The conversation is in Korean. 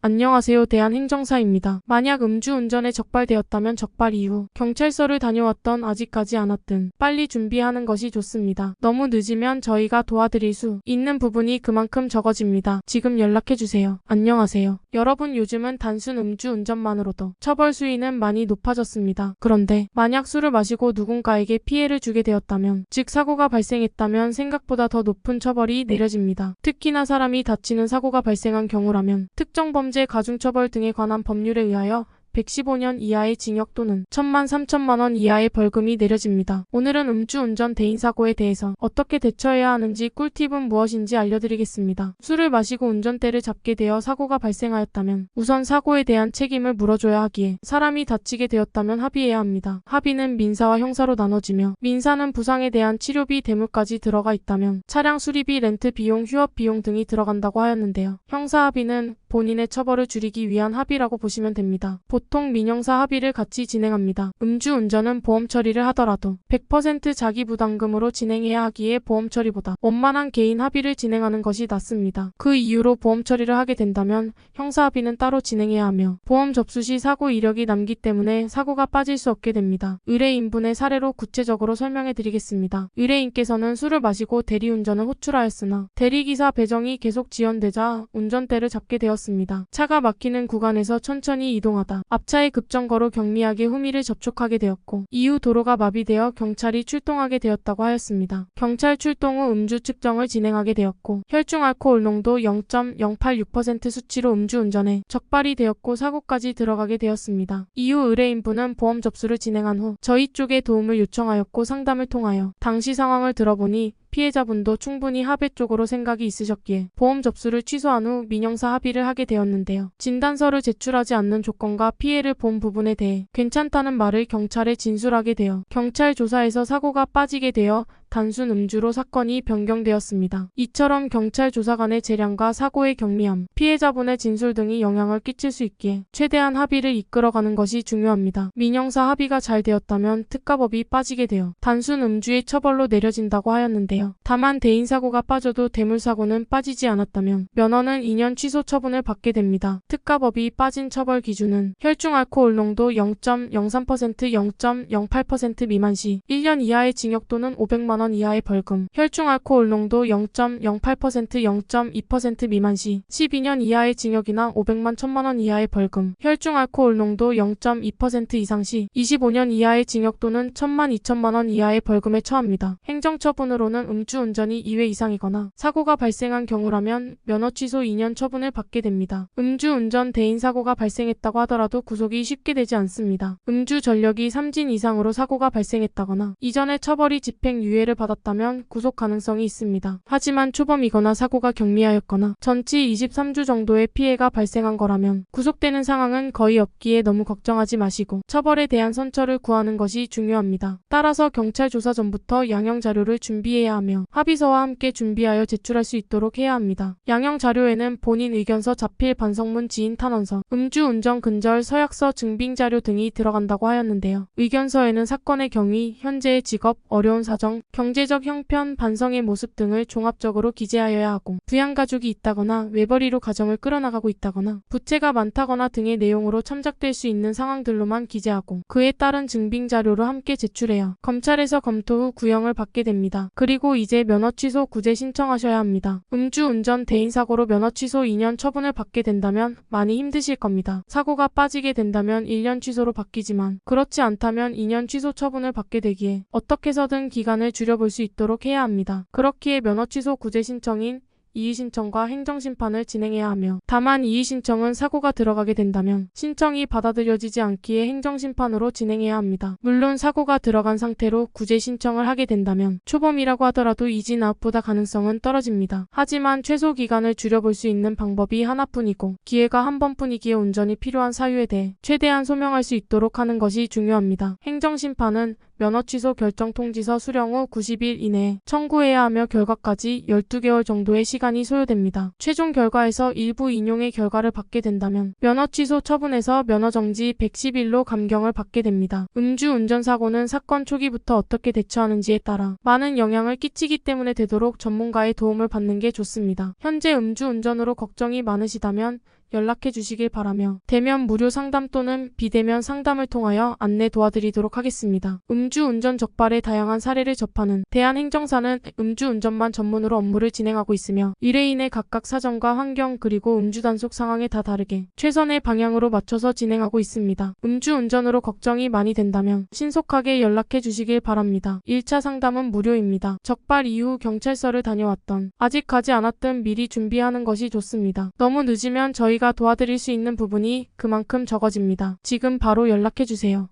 안녕하세요. 대한행정사입니다. 만약 음주운전에 적발되었다면 적발 이후 경찰서를 다녀왔던 아직까지 안 왔든 빨리 준비하는 것이 좋습니다. 너무 늦으면 저희가 도와드릴 수 있는 부분이 그만큼 적어집니다. 지금 연락해주세요. 안녕하세요. 여러분, 요즘은 단순 음주운전만으로도 처벌 수위는 많이 높아졌습니다. 그런데 만약 술을 마시고 누군가에게 피해를 주게 되었다면, 즉 사고가 발생했다면 생각보다 더 높은 처벌이 내려집니다. 특히나 사람이 다치는 사고가 발생한 경우라면 특정 범죄 가중처벌 등에 관한 법률에 의하여 115년 이하의 징역 또는 1,300,000만 원 이하의 벌금이 내려집니다. 오늘은 음주운전 대인사고에 대해서 어떻게 대처해야 하는지, 꿀팁은 무엇인지 알려드리겠습니다. 술을 마시고 운전대를 잡게 되어 사고가 발생하였다면 우선 사고에 대한 책임을 물어줘야 하기에, 사람이 다치게 되었다면 합의해야 합니다. 합의는 민사와 형사로 나눠지며, 민사는 부상에 대한 치료비, 대물까지 들어가 있다면 차량 수리비, 렌트 비용, 휴업 비용 등이 들어간다고 하였는데요. 형사 합의는 본인의 처벌을 줄이기 위한 합의라고 보시면 됩니다. 보통 민형사 합의를 같이 진행합니다. 음주운전은 보험 처리를 하더라도 100% 자기 부담금으로 진행해야 하기에 보험 처리보다 원만한 개인 합의를 진행하는 것이 낫습니다. 그 이유로 보험 처리를 하게 된다면 형사 합의는 따로 진행해야 하며, 보험 접수 시 사고 이력이 남기 때문에 사고가 빠질 수 없게 됩니다. 의뢰인분의 사례로 구체적으로 설명해 드리겠습니다. 의뢰인께서는 술을 마시고 대리운전을 호출하였으나 대리기사 배정이 계속 지연되자 운전대를 잡게 되었습니다. 차가 막히는 구간에서 천천히 이동하다 앞차의 급정거로 경미하게 후미를 접촉하게 되었고, 이후 도로가 마비되어 경찰이 출동하게 되었다고 하였습니다. 경찰 출동 후 음주 측정을 진행하게 되었고, 혈중 알코올 농도 0.086% 수치로 음주운전에 적발이 되었고 사고까지 들어가게 되었습니다. 이후 의뢰인분은 보험 접수를 진행한 후 저희 쪽에 도움을 요청하였고, 상담을 통하여 당시 상황을 들어보니 피해자분도 충분히 합의 쪽으로 생각이 있으셨기에 보험 접수를 취소한 후 민형사 합의를 하게 되었는데요. 진단서를 제출하지 않는 조건과 피해를 본 부분에 대해 괜찮다는 말을 경찰에 진술하게 되어 경찰 조사에서 사고가 빠지게 되어 단순 음주로 사건이 변경되었습니다. 이처럼 경찰 조사 간의 재량과 사고의 경미함, 피해자분의 진술 등이 영향을 끼칠 수 있기에 최대한 합의를 이끌어가는 것이 중요합니다. 민형사 합의가 잘 되었다면 특가법이 빠지게 되어 단순 음주의 처벌로 내려진다고 하였는데요. 다만 대인사고가 빠져도 대물사고는 빠지지 않았다면 면허는 2년 취소 처분을 받게 됩니다. 특가법이 빠진 처벌 기준은 혈중 알코올 농도 0.03%, 0.08% 미만 시 1년 이하의 징역 또는 500만 원 이하의 벌금, 혈중 알코올 농도 0.08%, 0.2% 미만 시 12년 이하의 징역이나 500만 1,000만 원 이하의 벌금, 혈중 알코올 농도 0.2% 이상 시 25년 이하의 징역 또는 1,000만 2,000만 원 이하의 벌금에 처합니다. 행정처분으로는 음주운전이 2회 이상이거나 사고가 발생한 경우라면 면허 취소 2년 처분을 받게 됩니다. 음주운전 대인사고가 발생했다고 하더라도 구속이 쉽게 되지 않습니다. 음주 전력이 3진 이상으로 사고가 발생했다거나 이전에 처벌이 집행유예를 받았다면 구속 가능성이 있습니다. 하지만 초범이거나 사고가 경미하였거나 전치 23주 정도의 피해가 발생한 거라면 구속되는 상황은 거의 없기에 너무 걱정하지 마시고 처벌에 대한 선처를 구하는 것이 중요합니다. 따라서 경찰 조사 전부터 양형 자료를 준비해야 하며 합의서와 함께 준비하여 제출할 수 있도록 해야 합니다. 양형 자료에는 본인 의견서, 자필 반성문, 지인 탄원서, 음주운전 근절 서약서, 증빙자료 등이 들어간다고 하였는데요. 의견서에는 사건의 경위, 현재의 직업, 어려운 사정, 경제적 형편, 반성의 모습 등을 종합적으로 기재하여야 하고, 부양가족이 있다거나 외벌이로 가정을 끌어나가고 있다거나 부채가 많다거나 등의 내용으로 참작될 수 있는 상황들로만 기재하고 그에 따른 증빙자료로 함께 제출해야 검찰에서 검토 후 구형을 받게 됩니다. 그리고 이제 면허 취소 구제 신청하셔야 합니다. 음주운전 대인사고로 면허 취소 2년 처분을 받게 된다면 많이 힘드실 겁니다. 사고가 빠지게 된다면 1년 취소로 바뀌지만 그렇지 않다면 2년 취소 처분을 받게 되기에 어떻게 해서든 기간을 줄여볼 수 있도록 해야 합니다. 그렇기에 면허 취소 구제 신청인 이의신청과 행정심판을 진행해야 하며, 다만 이의신청은 사고가 들어가게 된다면 신청이 받아들여지지 않기에 행정심판으로 진행해야 합니다. 물론 사고가 들어간 상태로 구제 신청을 하게 된다면 초범이라고 하더라도 이진 아웃보다 가능성은 떨어집니다. 하지만 최소 기간을 줄여볼 수 있는 방법이 하나뿐이고 기회가 한 번뿐이기에 운전이 필요한 사유에 대해 최대한 소명할 수 있도록 하는 것이 중요합니다. 행정심판은 면허 취소 결정 통지서 수령 후 90일 이내에 청구해야 하며 결과까지 12개월 정도의 시간이 소요됩니다. 최종 결과에서 일부 인용의 결과를 받게 된다면 면허 취소 처분에서 면허 정지 110일로 감경을 받게 됩니다. 음주운전 사고는 사건 초기부터 어떻게 대처하는지에 따라 많은 영향을 끼치기 때문에 되도록 전문가의 도움을 받는 게 좋습니다. 현재 음주운전으로 걱정이 많으시다면 연락해 주시길 바라며 대면 무료 상담 또는 비대면 상담을 통하여 안내 도와드리도록 하겠습니다. 음주운전 적발의 다양한 사례를 접하는 대한행정사는 음주운전만 전문으로 업무를 진행하고 있으며 의뢰인의 각각 사정과 환경 그리고 음주 단속 상황에 다 다르게 최선의 방향으로 맞춰서 진행하고 있습니다. 음주운전으로 걱정이 많이 된다면 신속하게 연락해 주시길 바랍니다. 1차 상담은 무료입니다. 적발 이후 경찰서를 다녀왔던, 아직 가지 않았던 미리 준비하는 것이 좋습니다. 너무 늦으면 저희가 도와드릴 수 있는 부분이 그만큼 적어집니다. 지금 바로 연락해 주세요.